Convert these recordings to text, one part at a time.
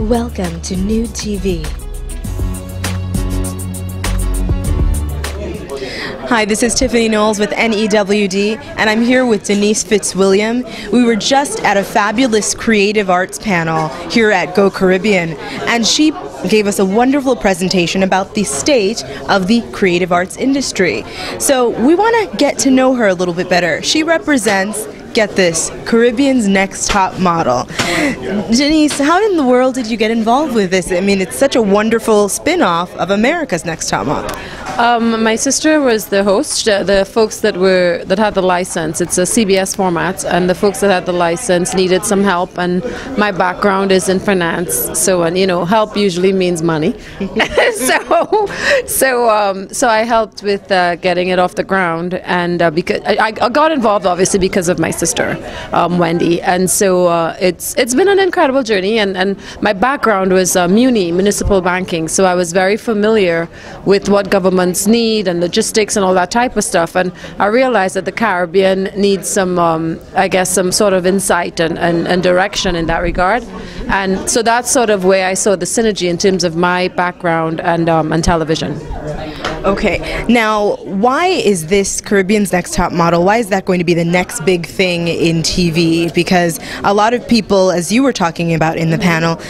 Welcome to Nude TV. Hi, this is Tiffany Knowles with NEWD, and I'm here with Denise Fitzwilliam. We were just at a fabulous creative arts panel here at Go Caribbean, and she gave us a wonderful presentation about the state of the creative arts industry. So we want to get to know her a little bit better. She represents, get this, Caribbean's Next Top Model. Denise, how in the world did you get involved with this? I mean, it's such a wonderful spin-off of America's Next Top Model. My sister was the host. The folks that had the license, it's a CBS format, and the folks that had the license needed some help. And my background is in finance, so help usually means money. so I helped with getting it off the ground, and because I got involved obviously because of my sister, Wendy, and so it's been an incredible journey. And my background was municipal banking, so I was very familiar with what governments need and logistics and all that type of stuff, and I realized that the Caribbean needs some some sort of insight and direction in that regard, and so that's sort of where I saw the synergy in terms of my background and television. Okay, now why is this Caribbean's Next Top Model, why is that going to be the next big thing in TV? Because a lot of people, as you were talking about in the panel,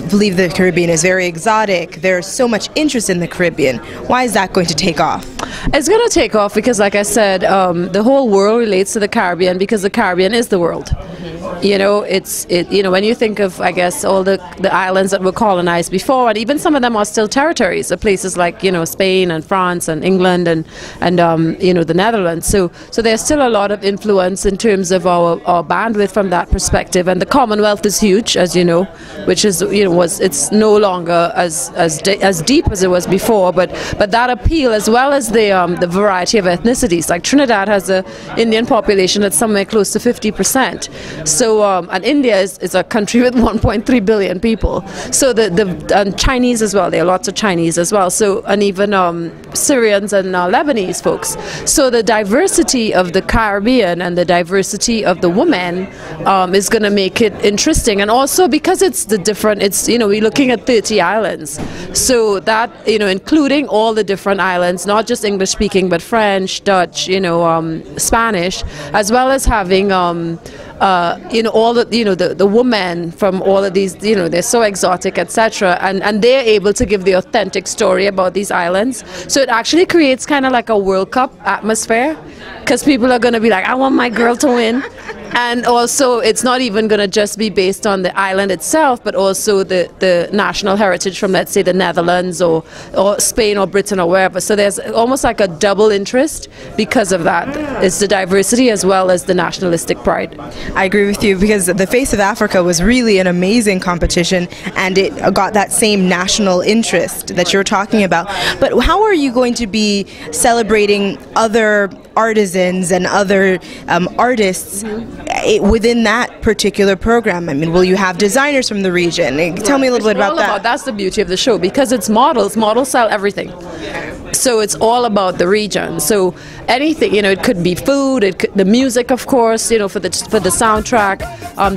believe the Caribbean is very exotic. There's so much interest in the Caribbean. Why is that going to take off? It's going to take off because, like I said, the whole world relates to the Caribbean because the Caribbean is the world. When you think of, I guess, all the islands that were colonized before, and even some of them are still territories, places like, Spain and France and England and the Netherlands. So there's still a lot of influence in terms of our bandwidth from that perspective. And the Commonwealth is huge, as you know, which is, it's no longer as deep as it was before, but that appeal, as well as the variety of ethnicities. Like Trinidad has an Indian population that's somewhere close to 50%. So and India is a country with 1.3 billion people. So and Chinese as well. There are lots of Chinese as well. So, and even Syrians and Lebanese folks. So the diversity of the Caribbean and the diversity of the women is going to make it interesting. And also because it's we're looking at 30 islands. So that, including all the different islands, not just English speaking, but French, Dutch, Spanish, as well as having all the women from all of these, they're so exotic, etc., and they're able to give the authentic story about these islands. So it actually creates kind of like a World Cup atmosphere, because people are going to be like, I want my girl to win. And also, it's not even going to just be based on the island itself, but also the national heritage from, let's say, the Netherlands or Spain or Britain or wherever. So there's almost like a double interest because of that. It's the diversity as well as the nationalistic pride. I agree with you, because the Face of Africa was really an amazing competition, and it got that same national interest that you're talking about. But how are you going to be celebrating other artisans and other artists within that particular program? I mean, will you have designers from the region? Tell me a little bit about that. That's the beauty of the show, because it's models. Models sell everything. So it's all about the region. So anything, it could be food, the music, of course, for the soundtrack,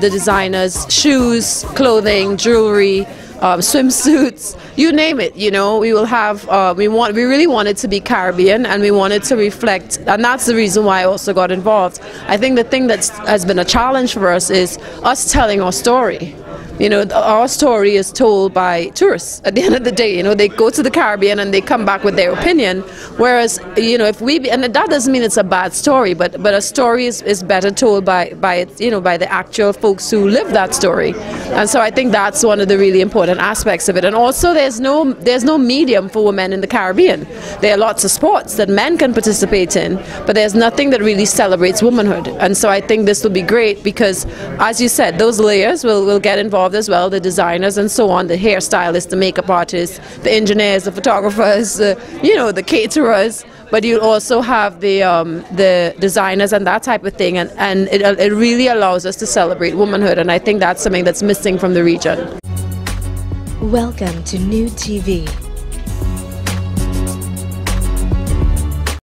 the designers, shoes, clothing, jewelry, swimsuits, you name it. We will have we really want it to be Caribbean, and we want it to reflect, and that's the reason why I also got involved. I think the thing that has been a challenge for us is us telling our story. Our story is told by tourists at the end of the day. They go to the Caribbean and they come back with their opinion. Whereas, and that doesn't mean it's a bad story, but a story is better told by the actual folks who live that story. And so I think that's one of the really important aspects of it. And also, there's no medium for women in the Caribbean. There are lots of sports that men can participate in, but there's nothing that really celebrates womanhood. And so I think this will be great because, as you said, those layers will get involved as well, the designers and so on, the hairstylists, the makeup artists, the engineers, the photographers, the caterers, but you'll also have the designers and that type of thing, and it really allows us to celebrate womanhood, and I think that's something that's missing from the region. Welcome to Nude TV.